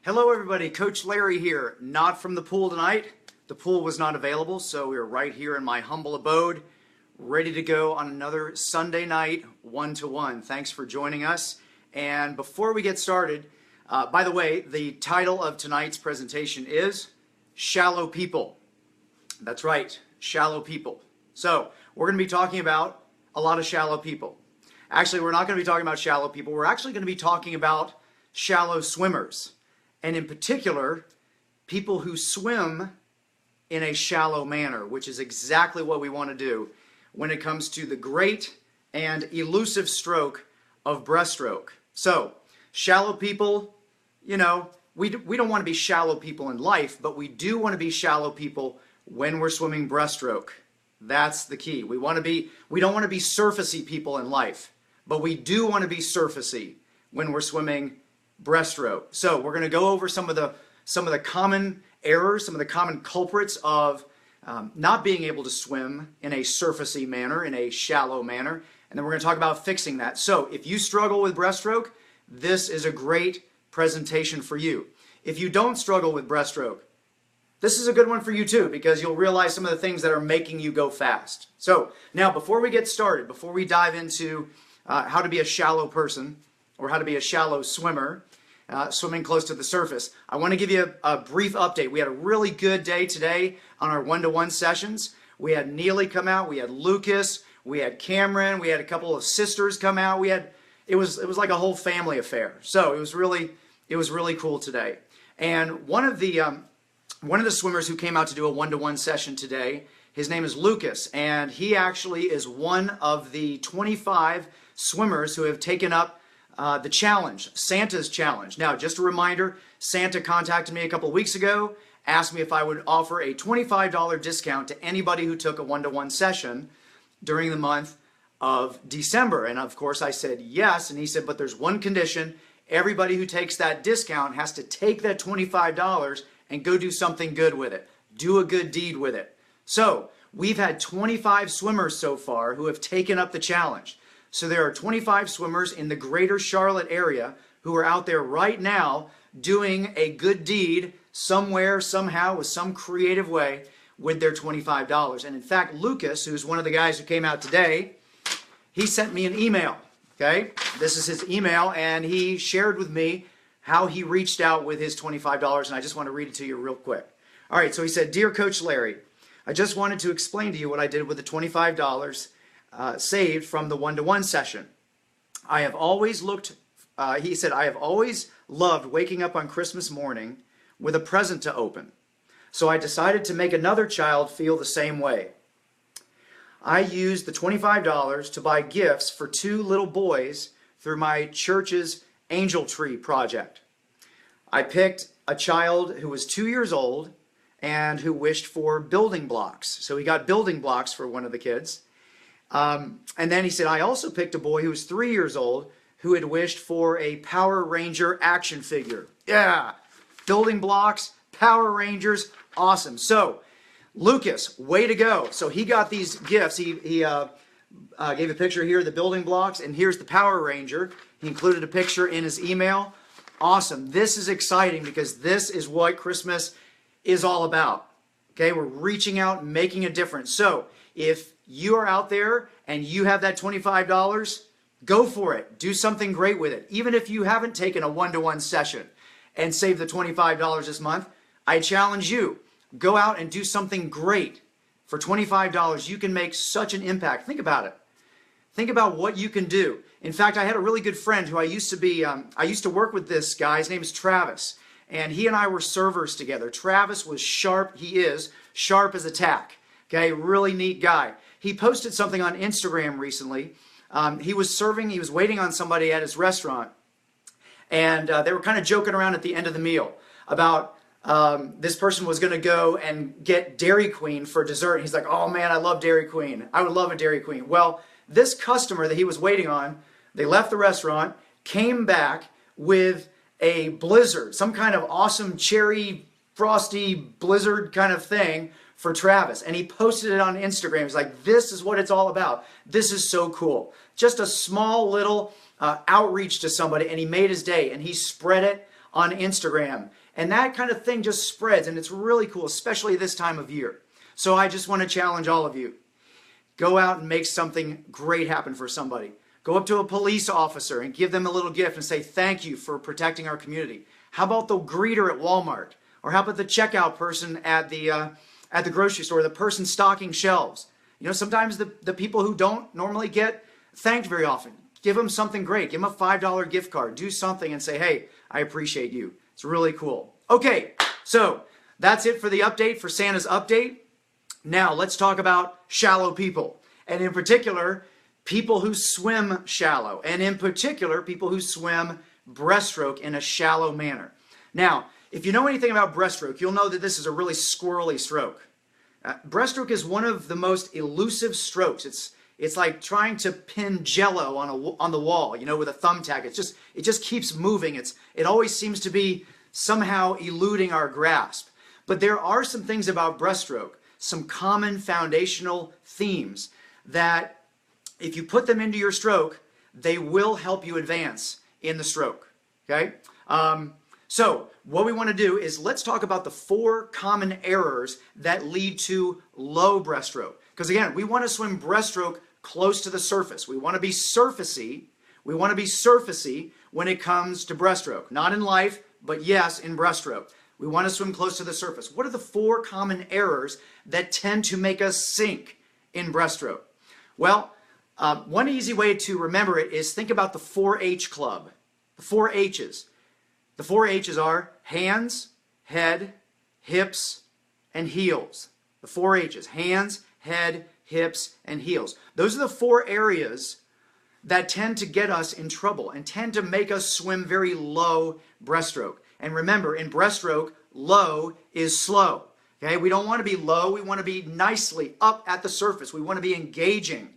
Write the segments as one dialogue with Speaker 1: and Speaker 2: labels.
Speaker 1: Hello everybody, Coach Larry here, not from the pool tonight. The pool was not available, so we're right here in my humble abode, ready to go on another Sunday night one-to-one. Thanks for joining us. And before we get started, by the way, the title of tonight's presentation is Shallow People. That's right, shallow people. So we're going to be talking about a lot of shallow people. Actually, we're not going to be talking about shallow people. We're actually going to be talking about shallow swimmers. And in particular, people who swim in a shallow manner, which is exactly what we want to do when it comes to the great and elusive stroke of breaststroke. So, shallow people, you know, we don't want to be shallow people in life, but we do want to be shallow people when we're swimming breaststroke. That's the key. We don't want to be surfacey people in life, but we do want to be surfacey when we're swimming breaststroke. So we're going to go over some of the common errors, some of the common culprits of not being able to swim in a surfacey manner, in a shallow manner, and then we're going to talk about fixing that. So if you struggle with breaststroke, this is a great presentation for you. If you don't struggle with breaststroke, this is a good one for you too, because you'll realize some of the things that are making you go fast. So now before we get started, before we dive into how to be a shallow person or how to be a shallow swimmer, swimming close to the surface, I want to give you a brief update. We had a really good day today on our one-to-one sessions. We had Neely come out, we had Lucas, we had Cameron, we had a couple of sisters come out. It was like a whole family affair. So it was really cool today. And one of the swimmers who came out to do a one-to-one session today, his name is Lucas, and he actually is one of the 25 swimmers who have taken up the challenge, Santa's challenge. Now, just a reminder, Santa contacted me a couple weeks ago, asked me if I would offer a $25 discount to anybody who took a one-to-one session during the month of December. And of course, I said yes, and he said, but there's one condition. Everybody who takes that discount has to take that $25 and go do something good with it. Do a good deed with it. So, we've had 25 swimmers so far who have taken up the challenge. So there are 25 swimmers in the greater Charlotte area who are out there right now doing a good deed somewhere, somehow, with some creative way with their $25. And in fact, Lucas, who's one of the guys who came out today, he sent me an email, okay? This is his email, and he shared with me how he reached out with his $25, and I just want to read it to you real quick. All right, so he said, "Dear Coach Larry, I just wanted to explain to you what I did with the $25 saved from the one-to-one session. I have always he said, I have always loved waking up on Christmas morning with a present to open. So I decided to make another child feel the same way. I used the $25 to buy gifts for 2 little boys through my church's Angel Tree project. I picked a child who was 2 years old and who wished for building blocks. So he got building blocks for one of the kids. And then he said, I also picked a boy who was 3 years old who had wished for a Power Ranger action figure. Yeah, building blocks, Power Rangers, awesome. So, Lucas, way to go. So he got these gifts. He gave a picture here of the building blocks, and here's the Power Ranger. He included a picture in his email. Awesome. This is exciting because this is what Christmas is all about. Okay, we're reaching out and making a difference. So, if you are out there and you have that $25, go for it. Do something great with it. Even if you haven't taken a one-to-one session and saved the $25 this month, I challenge you, go out and do something great. For $25, you can make such an impact. Think about it. Think about what you can do. In fact, I had a really good friend who I used to work with this guy. His name is Travis. And he and I were servers together. Travis was sharp. He is sharp as a tack. Okay, really neat guy. He posted something on Instagram recently. He was waiting on somebody at his restaurant, and they were kind of joking around at the end of the meal about this person was going to go and get Dairy Queen for dessert. He's like, oh man, I love Dairy Queen. I would love a Dairy Queen. Well, this customer that he was waiting on, they left the restaurant, came back with a blizzard, some kind of awesome cherry frosty blizzard kind of thing for Travis, and he posted it on Instagram. He's like, this is what it's all about. This is so cool. Just a small little outreach to somebody, and he made his day, and he spread it on Instagram. And that kind of thing just spreads, and it's really cool, especially this time of year. So I just want to challenge all of you. Go out and make something great happen for somebody. Go up to a police officer and give them a little gift and say, thank you for protecting our community. How about the greeter at Walmart? Or how about the checkout person at the grocery store, the person stocking shelves? You know, sometimes the people who don't normally get thanked very often, give them something great. Give them a $5 gift card. Do something and say, hey, I appreciate you. It's really cool. Okay, so that's it for the update, for Santa's update. Now let's talk about shallow people, and in particular, people who swim shallow, and in particular, people who swim breaststroke in a shallow manner. Now, if you know anything about breaststroke, you'll know that this is a really squirrely stroke. Breaststroke is one of the most elusive strokes. It's like trying to pin Jello on the wall, you know, with a thumbtack. It just keeps moving. It always seems to be somehow eluding our grasp. But there are some things about breaststroke, some common foundational themes that if you put them into your stroke, they will help you advance in the stroke. Okay? So what we want to do is let's talk about the 4 common errors that lead to low breaststroke. Because again, we want to swim breaststroke close to the surface. We want to be surfacey. We want to be surfacey when it comes to breaststroke. Not in life, but yes, in breaststroke. We want to swim close to the surface. What are the 4 common errors that tend to make us sink in breaststroke? Well, one easy way to remember it is think about the 4-H club. The 4 H's. The 4 H's are hands, head, hips, and heels. The 4 H's. Hands, head, hips, and heels. Those are the 4 areas that tend to get us in trouble and tend to make us swim very low breaststroke. And remember, in breaststroke, low is slow. Okay, we don't want to be low. We want to be nicely up at the surface. We want to be engaging.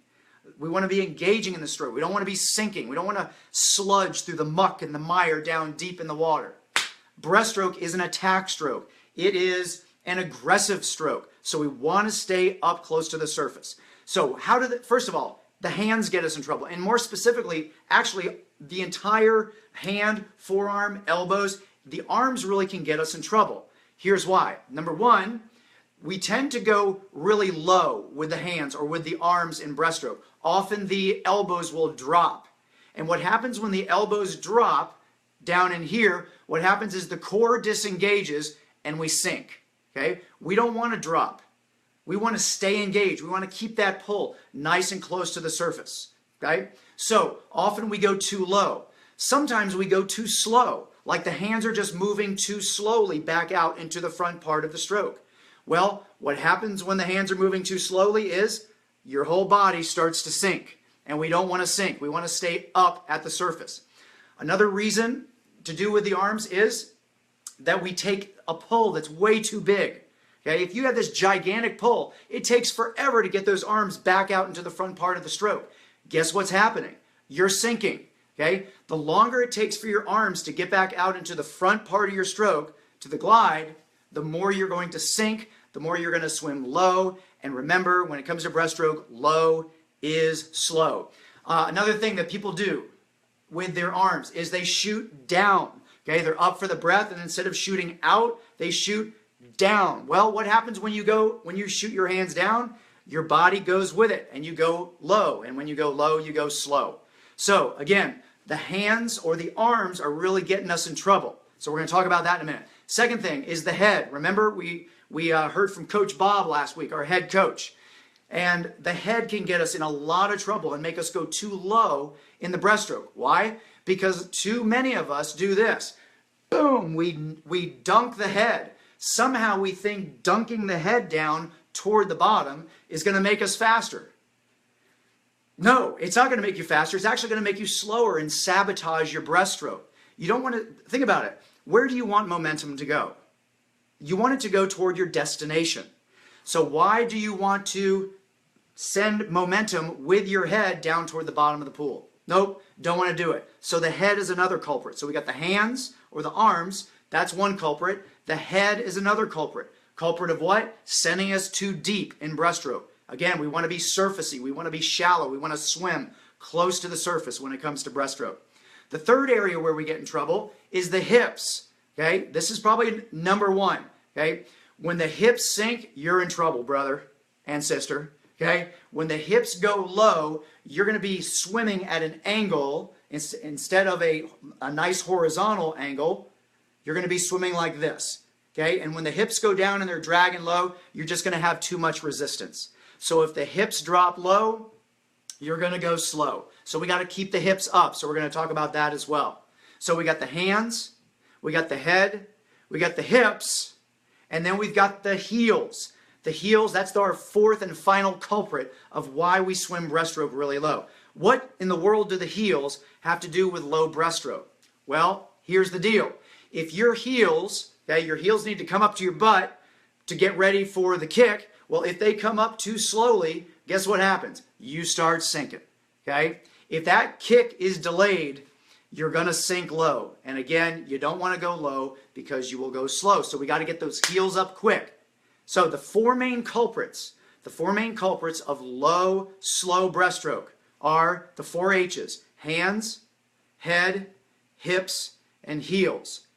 Speaker 1: We want to be engaging in the stroke. We don't want to be sinking. We don't want to sludge through the muck and the mire down deep in the water. Breaststroke is an attack stroke. It is an aggressive stroke. So we want to stay up close to the surface. So first of all, the hands get us in trouble. And more specifically, actually, the entire hand, forearm, elbows, the arms really can get us in trouble. Here's why. Number one, we tend to go really low with the hands or with the arms in breaststroke. Often the elbows will drop. And what happens when the elbows drop down in here, what happens is the core disengages and we sink. Okay? We don't want to drop. We want to stay engaged. We want to keep that pull nice and close to the surface. Okay? So often we go too low. Sometimes we go too slow, like the hands are just moving too slowly back out into the front part of the stroke. Well, what happens when the hands are moving too slowly is your whole body starts to sink, and we don't want to sink. We want to stay up at the surface. Another reason to do with the arms is that we take a pull that's way too big. Okay? If you have this gigantic pull, it takes forever to get those arms back out into the front part of the stroke. Guess what's happening? You're sinking. Okay? The longer it takes for your arms to get back out into the front part of your stroke, to the glide, the more you're going to sink, the more you're going to swim low. And remember, when it comes to breaststroke, low is slow. Another thing that people do with their arms is they shoot down. Okay, they're up for the breath, and instead of shooting out, they shoot down. Well, what happens when you shoot your hands down? Your body goes with it, and you go low. And when you go low, you go slow. So again, the hands or the arms are really getting us in trouble. So we're going to talk about that in a minute. Second thing is the head. Remember, we heard from Coach Bob last week, our head coach. And the head can get us in a lot of trouble and make us go too low in the breaststroke. Why? Because too many of us do this. Boom, we dunk the head. Somehow we think dunking the head down toward the bottom is going to make us faster. No, it's not going to make you faster. It's actually going to make you slower and sabotage your breaststroke. You don't want to, think about it. Where do you want momentum to go? You want it to go toward your destination. So why do you want to send momentum with your head down toward the bottom of the pool? Nope, don't want to do it. So the head is another culprit. So we got the hands or the arms, that's one culprit. The head is another culprit. Culprit of what? Sending us too deep in breaststroke. Again, we want to be surfacey. We want to be shallow. We want to swim close to the surface when it comes to breaststroke. The third area where we get in trouble is the hips. Okay, this is probably number one. Okay, when the hips sink, you're in trouble, brother and sister. Okay, when the hips go low, you're going to be swimming at an angle instead of a nice horizontal angle. You're going to be swimming like this. Okay, and when the hips go down and they're dragging low, you're just going to have too much resistance. So if the hips drop low, you're going to go slow. So we got to keep the hips up. So we're going to talk about that as well. So we got the hands, we got the head, we got the hips, and then we've got the heels. The heels, that's our fourth and final culprit of why we swim breaststroke really low. What in the world do the heels have to do with low breaststroke? Well, here's the deal. If your heels, okay, your heels need to come up to your butt to get ready for the kick. Well, if they come up too slowly, guess what happens? You start sinking, okay? If that kick is delayed, you're going to sink low. And again, you don't want to go low because you will go slow. So we got to get those heels up quick. So the four main culprits of low, slow breaststroke are the 4 H's: hands, head, hips, and heels.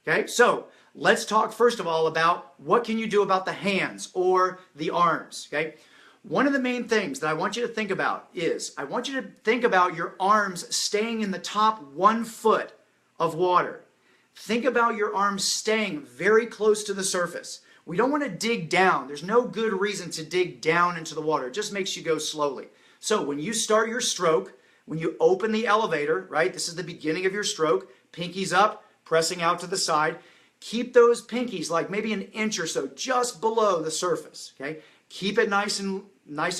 Speaker 1: Okay, so let's talk first of all about what can you do about the hands or the arms. Okay, one of the main things that I want you to think about is I want you to think about your arms staying in the top 1 foot of water. Think about your arms staying very close to the surface. We don't want to dig down. There's no good reason to dig down into the water. It just makes you go slowly. So when you start your stroke, when you open the elevator, right, this is the beginning of your stroke, pinkies up, pressing out to the side. Keep those pinkies like maybe an inch or so just below the surface, okay? Keep it nice and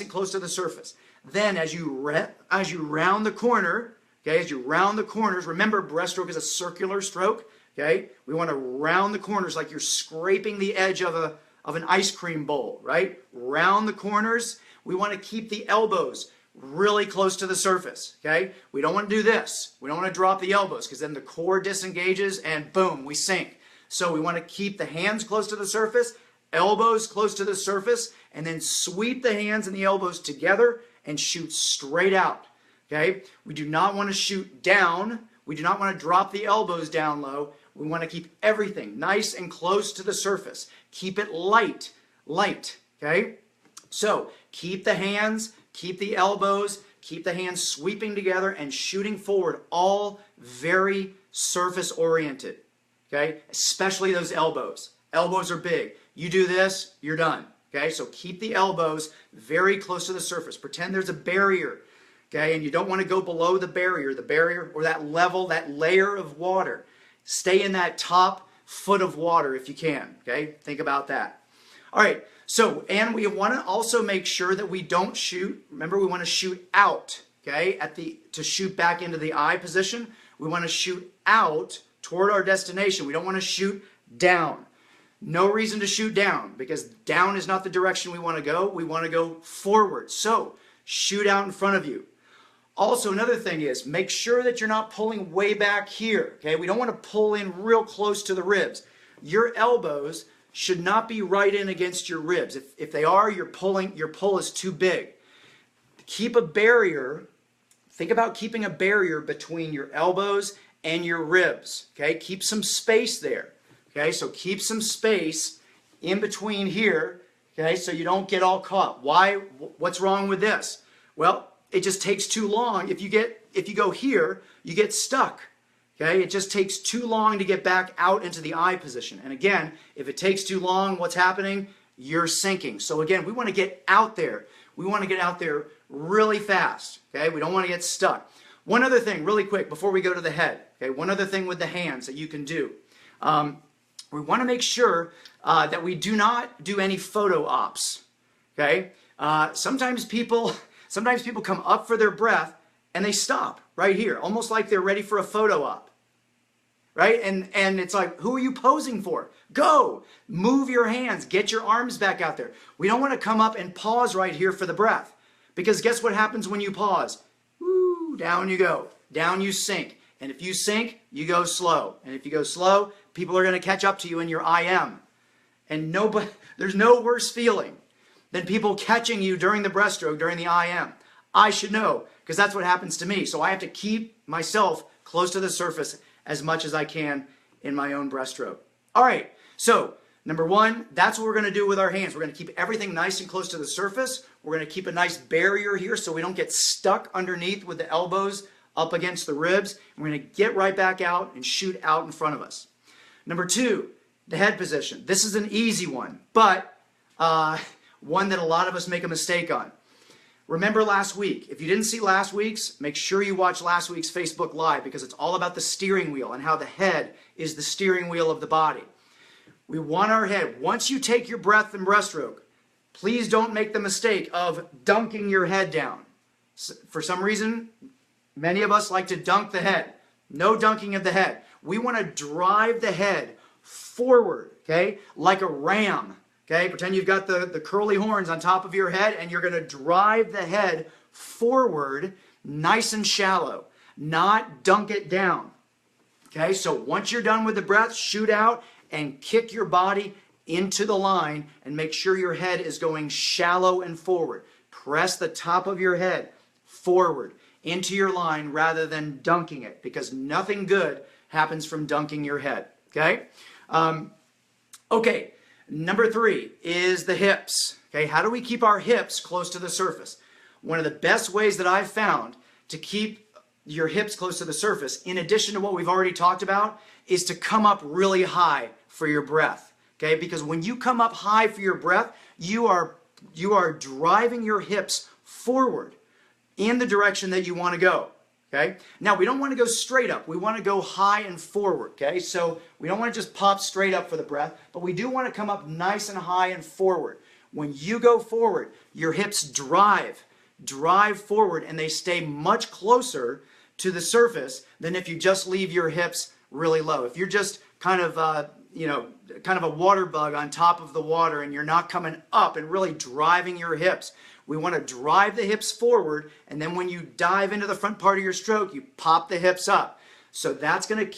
Speaker 1: close to the surface. Then as you round the corner, okay, as you round the corners, remember breaststroke is a circular stroke. Okay, we want to round the corners like you're scraping the edge of an ice cream bowl, right? Round the corners. We want to keep the elbows really close to the surface, okay? We don't want to do this. We don't want to drop the elbows because then the core disengages and boom, we sink. So we want to keep the hands close to the surface, elbows close to the surface, and then sweep the hands and the elbows together and shoot straight out, okay? We do not want to shoot down. We do not want to drop the elbows down low. We want to keep everything nice and close to the surface. Keep it light, okay? So keep the hands, keep the elbows, keep the hands sweeping together and shooting forward, all very surface oriented, okay? Especially those elbows. Elbows are big. You do this, you're done, okay? So keep the elbows very close to the surface. Pretend there's a barrier, okay? And you don't want to go below the barrier or that level, that layer of water. Stay in that top foot of water if you can, okay? Think about that. All right, so, and we want to also make sure that we don't shoot. Remember, we want to shoot out, okay? To shoot back into the eye position, we want to shoot out toward our destination. We don't want to shoot down. No reason to shoot down because down is not the direction we want to go. We want to go forward. So, shoot out in front of you. Also, another thing is make sure that you're not pulling way back here, okay? We don't want to pull in real close to the ribs. Your elbows should not be right in against your ribs. If they are, your pull is too big. Keep a barrier. Think about keeping a barrier between your elbows and your ribs, okay? Keep some space there, okay? So keep some space in between here, okay? So you don't get all caught. Why? What's wrong with this? Well, it just takes too long. If you go here, you get stuck. Okay? It just takes too long to get back out into the eye position. And again, if it takes too long, what's happening? You're sinking. So again, we want to get out there. We want to get out there really fast. Okay? We don't want to get stuck. One other thing, really quick, before we go to the head. Okay? One other thing with the hands that you can do. We want to make sure that we do not do any photo ops. Okay? Sometimes people come up for their breath and they stop right here, almost like they're ready for a photo op, right? And it's like, who are you posing for? Go, move your hands, get your arms back out there. We don't want to come up and pause right here for the breath because guess what happens when you pause? Woo, down you go, down you sink. And if you sink, you go slow. And if you go slow, people are going to catch up to you in your IM. And there's no worse feeling than people catching you during the breaststroke, during the IM. I should know, because that's what happens to me. So I have to keep myself close to the surface as much as I can in my own breaststroke. All right, so number one, that's what we're going to do with our hands. We're going to keep everything nice and close to the surface. We're going to keep a nice barrier here so we don't get stuck underneath with the elbows up against the ribs. We're going to get right back out and shoot out in front of us. Number two, the head position. This is an easy one, but one that a lot of us make a mistake on. Remember last week. If you didn't see last week's, make sure you watch last week's Facebook Live, because it's all about the steering wheel and how the head is the steering wheel of the body. We want our head. Once you take your breath in breaststroke, please don't make the mistake of dunking your head down. For some reason, many of us like to dunk the head. No dunking of the head. We want to drive the head forward, okay, like a ram. Okay, pretend you've got the curly horns on top of your head, and you're going to drive the head forward nice and shallow, not dunk it down. Okay, so once you're done with the breath, shoot out and kick your body into the line and make sure your head is going shallow and forward. Press the top of your head forward into your line rather than dunking it, because nothing good happens from dunking your head. Okay? Okay. Number three is the hips. Okay, how do we keep our hips close to the surface? One of the best ways that I've found to keep your hips close to the surface, in addition to what we've already talked about, is to come up really high for your breath. Okay, because when you come up high for your breath, you are driving your hips forward in the direction that you want to go. Okay? Now, we don't want to go straight up. We want to go high and forward. Okay? So we don't want to just pop straight up for the breath, but we do want to come up nice and high and forward. When you go forward, your hips drive forward, and they stay much closer to the surface than if you just leave your hips really low. If you're just kind of a water bug on top of the water and you're not coming up and really driving your hips, we want to drive the hips forward, and then when you dive into the front part of your stroke, you pop the hips up. So that's going to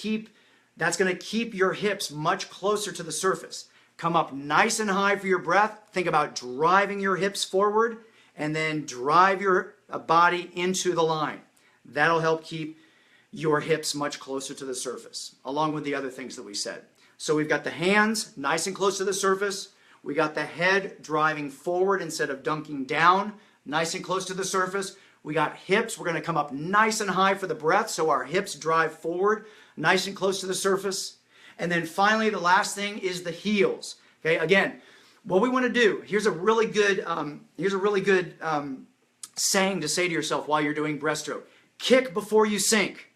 Speaker 1: keep your hips much closer to the surface. Come up nice and high for your breath. Think about driving your hips forward, and then drive your body into the line. That'll help keep your hips much closer to the surface, along with the other things that we said. So we've got the hands nice and close to the surface. We got the head driving forward instead of dunking down, nice and close to the surface. We got hips. We're going to come up nice and high for the breath, so our hips drive forward, nice and close to the surface. And then finally, the last thing is the heels. Okay, again, what we want to do, here's a really good saying to say to yourself while you're doing breaststroke. Kick before you sink.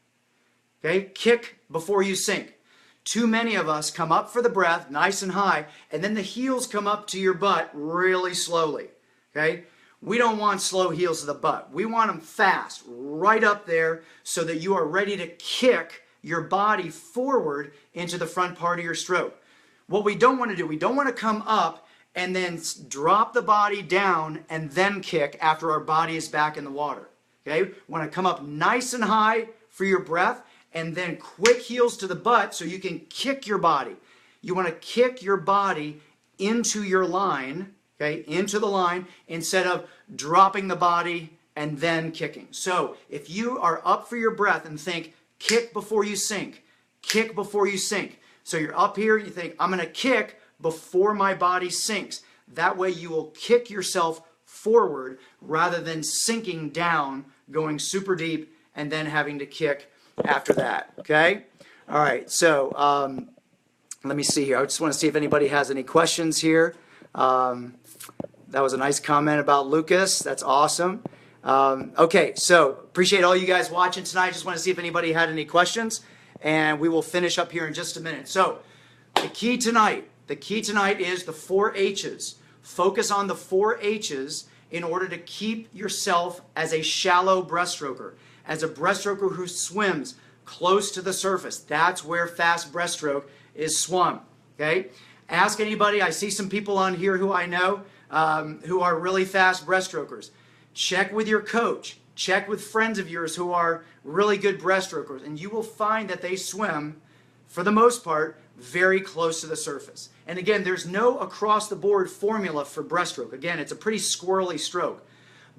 Speaker 1: Okay, kick before you sink. Too many of us come up for the breath, nice and high, and then the heels come up to your butt really slowly. Okay? We don't want slow heels to the butt. We want them fast, right up there, so that you are ready to kick your body forward into the front part of your stroke. What we don't want to do, we don't want to come up and then drop the body down and then kick after our body is back in the water. Okay? We want to come up nice and high for your breath, and then quick heels to the butt so you can kick your body. You want to kick your body into your line, okay, into the line, instead of dropping the body and then kicking. So if you are up for your breath and think, kick before you sink, kick before you sink. So you're up here, you think, I'm going to kick before my body sinks. That way you will kick yourself forward rather than sinking down, going super deep, and then having to kick after that. Okay? All right, so let me see here. I just want to see if anybody has any questions here. That was a nice comment about Lucas. That's awesome. Okay, so appreciate all you guys watching tonight. Just want to see if anybody had any questions, and we will finish up here in just a minute. So the key tonight is the 4 H's. Focus on the 4 H's in order to keep yourself as a shallow breaststroker, as a breaststroker who swims close to the surface. That's where fast breaststroke is swum. Okay? Ask anybody. I see some people on here who I know who are really fast breaststrokers. Check with your coach. Check with friends of yours who are really good breaststrokers, and you will find that they swim, for the most part, very close to the surface. And again, there's no across-the-board formula for breaststroke. Again, it's a pretty squirrely stroke.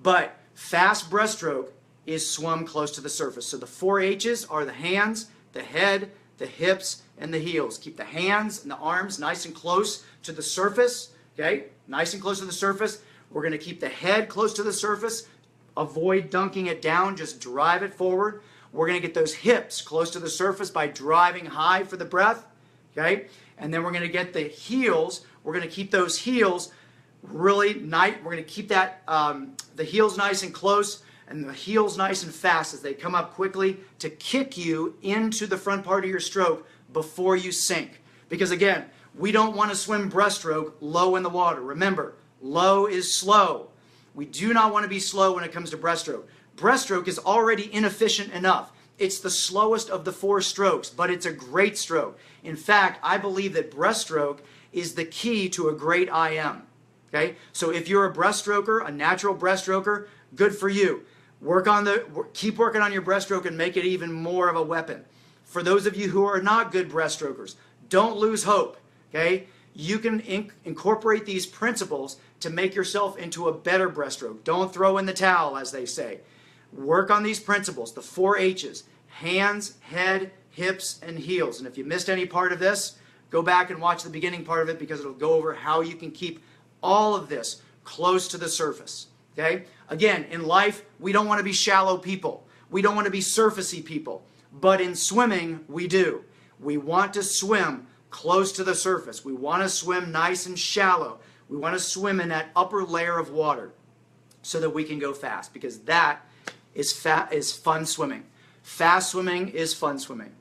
Speaker 1: But fast breaststroke is swum close to the surface. So the 4 H's are the hands, the head, the hips and the heels. Keep the hands and the arms nice and close to the surface, okay? Nice and close to the surface. We're going to keep the head close to the surface. Avoid dunking it down, just drive it forward. We're going to get those hips close to the surface by driving high for the breath, okay? And then we're going to get the heels. We're going to keep those heels really nice. We're going to keep that the heels nice and close and the heels nice and fast as they come up quickly to kick you into the front part of your stroke before you sink. Because again, we don't want to swim breaststroke low in the water. Remember, low is slow. We do not want to be slow when it comes to breaststroke. Breaststroke is already inefficient enough. It's the slowest of the 4 strokes, but it's a great stroke. In fact, I believe that breaststroke is the key to a great IM. Okay? So if you're a breaststroker, a natural breaststroker, good for you. Keep working on your breaststroke and make it even more of a weapon. For those of you who are not good breaststrokers, don't lose hope. Okay? You can incorporate these principles to make yourself into a better breaststroke. Don't throw in the towel, as they say. Work on these principles, the 4 H's: hands, head, hips, and heels. And if you missed any part of this, go back and watch the beginning part of it because it'll go over how you can keep all of this close to the surface. Okay? Again, in life, we don't want to be shallow people. We don't want to be surfacey people. But in swimming, we do. We want to swim close to the surface. We want to swim nice and shallow. We want to swim in that upper layer of water so that we can go fast, because that is fun swimming. Fast swimming is fun swimming.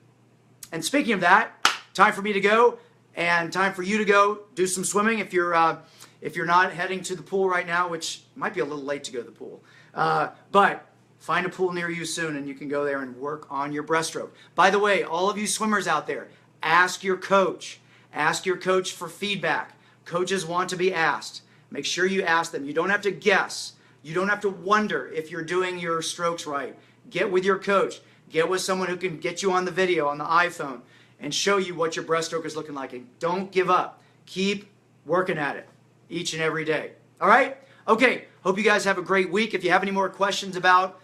Speaker 1: And speaking of that, time for me to go and time for you to go do some swimming if you're not heading to the pool right now, which might be a little late to go to the pool. But find a pool near you soon and you can go there and work on your breaststroke. By the way, all of you swimmers out there, ask your coach. Ask your coach for feedback. Coaches want to be asked. Make sure you ask them. You don't have to guess. You don't have to wonder if you're doing your strokes right. Get with your coach. Get with someone who can get you on the video, on the iPhone, and show you what your breaststroke is looking like. And don't give up. Keep working at it each and every day. All right? Okay. Hope you guys have a great week. If you have any more questions about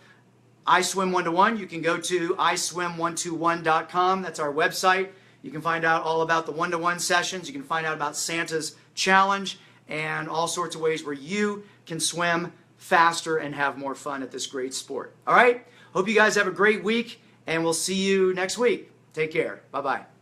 Speaker 1: iSwim 1-to-1, you can go to iswim121.com. That's our website. You can find out all about the 1-to-1 sessions. You can find out about Santa's challenge and all sorts of ways where you can swim faster and have more fun at this great sport. All right? Hope you guys have a great week, and we'll see you next week. Take care. Bye-bye.